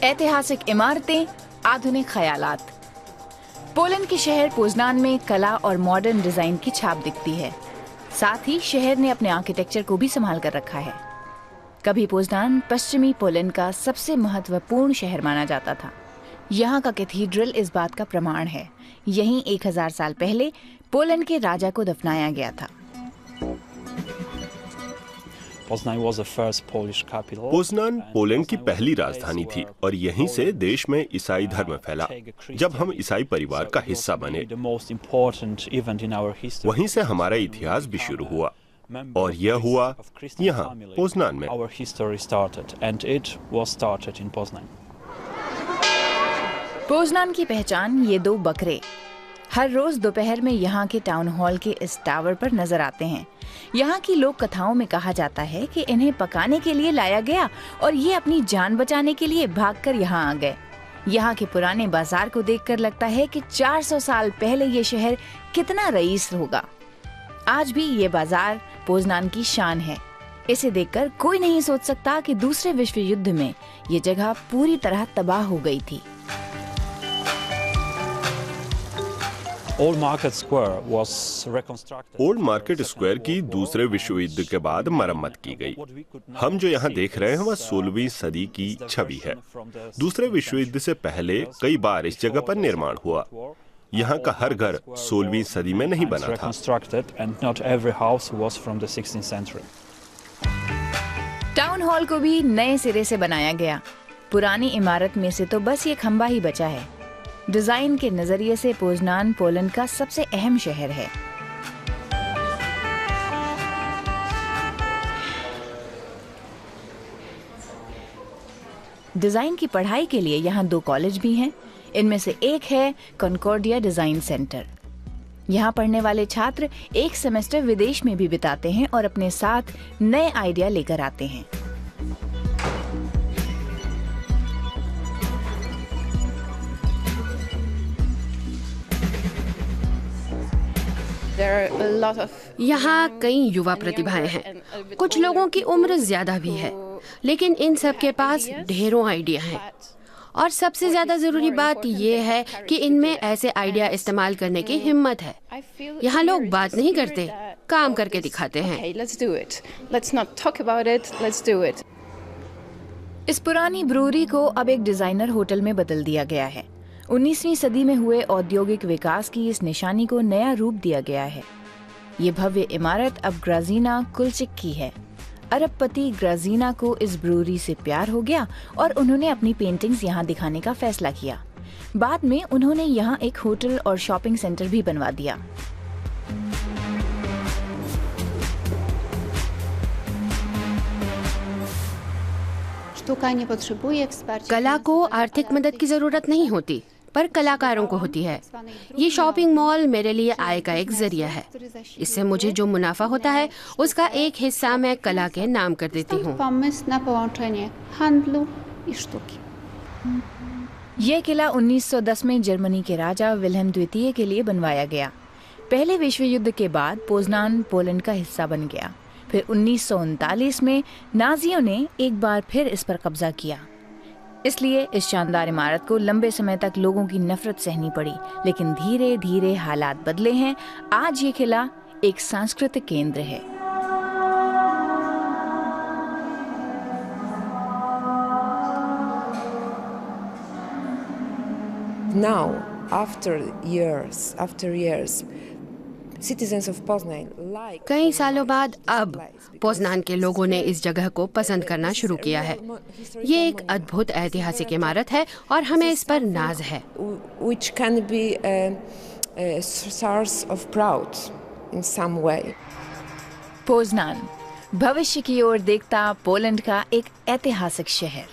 ऐतिहासिक इमारतें, आधुनिक ख्यालात। पोलैंड के शहर पोजनान में कला और मॉडर्न डिजाइन की छाप दिखती है। साथ ही शहर ने अपने आर्किटेक्चर को भी संभाल कर रखा है। कभी पोजनान पश्चिमी पोलैंड का सबसे महत्वपूर्ण शहर माना जाता था। यहाँ का कैथीड्रल इस बात का प्रमाण है। यहीं 1000 साल पहले पोलैंड के राजा को दफनाया गया था। पोजनान पोलैंड की पहली राजधानी थी और यहीं से देश में ईसाई धर्म फैला। जब हम ईसाई परिवार का हिस्सा बने, वहीं से हमारा इतिहास भी शुरू हुआ और यह हुआ यहाँ पोजनान में। पोजनान की पहचान ये 2 बकरे हर रोज दोपहर में यहाँ के टाउन हॉल के इस टावर पर नजर आते हैं। यहाँ की लोक कथाओं में कहा जाता है कि इन्हें पकाने के लिए लाया गया और ये अपनी जान बचाने के लिए भागकर यहाँ आ गए। यहाँ के पुराने बाजार को देखकर लगता है कि 400 साल पहले ये शहर कितना रईस होगा। आज भी ये बाजार पोजनान की शान है। इसे देखकर कोई नहीं सोच सकता कि दूसरे विश्व युद्ध में ये जगह पूरी तरह तबाह हो गई थी। ओल्ड मार्केट स्क्वायर की दूसरे विश्व युद्ध के बाद मरम्मत की गई। हम जो यहाँ देख रहे हैं वह 16वीं सदी की छवि है। दूसरे विश्व युद्ध से पहले कई बार इस जगह पर निर्माण हुआ। यहाँ का हर घर 16वीं सदी में नहीं बना था। टाउन हॉल को भी नए सिरे से बनाया गया। पुरानी इमारत में से तो बस ये खंबा ही बचा है। डिजाइन के नजरिए से पोजनान पोलैंड का सबसे अहम शहर है। डिजाइन की पढ़ाई के लिए यहाँ 2 कॉलेज भी हैं। इनमें से एक है कॉन्कॉर्डिया डिजाइन सेंटर। यहाँ पढ़ने वाले छात्र एक सेमेस्टर विदेश में भी बिताते हैं और अपने साथ नए आइडिया लेकर आते हैं। यहाँ कई युवा प्रतिभाएं हैं। कुछ लोगों की उम्र ज्यादा भी है, लेकिन इन सब के पास ढेरों आइडिया हैं। और सबसे ज्यादा जरूरी बात ये है कि इनमें ऐसे आइडिया इस्तेमाल करने की हिम्मत है। यहाँ लोग बात नहीं करते, काम करके दिखाते हैं। इस पुरानी ब्रूअरी को अब एक डिजाइनर होटल में बदल दिया गया है। 19वीं सदी में हुए औद्योगिक विकास की इस निशानी को नया रूप दिया गया है। ये भव्य इमारत अब ग्राजीना कुलचिक की है। अरबपति ग्राजीना को इस ब्रूअरी से प्यार हो गया और उन्होंने अपनी पेंटिंग्स यहाँ दिखाने का फैसला किया। बाद में उन्होंने यहाँ एक होटल और शॉपिंग सेंटर भी बनवा दिया। कला को आर्थिक मदद की जरूरत नहीं होती, पर कलाकारों को होती है। ये शॉपिंग मॉल मेरे लिए आय का एक जरिया है। इससे मुझे जो मुनाफा होता है उसका एक हिस्सा मैं कला के नाम कर देती हूँ। ये किला 1910 में जर्मनी के राजा विल्हेम द्वितीय के लिए बनवाया गया। पहले विश्व युद्ध के बाद पोजनान पोलैंड का हिस्सा बन गया। फिर 1939 में नाजियों ने एक बार फिर इस पर कब्जा किया। इसलिए इस शानदार इमारत को लंबे समय तक लोगों की नफरत सहनी पड़ी, लेकिन धीरे धीरे हालात बदले हैं। आज ये किला एक सांस्कृतिक केंद्र है। Now, after years, citizens of Poznan like कई सालों बाद अब पोजनान के लोगों ने इस जगह को पसंद करना शुरू किया है। ये एक अद्भुत ऐतिहासिक इमारत है और हमें इस पर नाज है। which can be a source of pride in some way. Poznan भविष्य की ओर देखता पोलैंड का एक ऐतिहासिक शहर।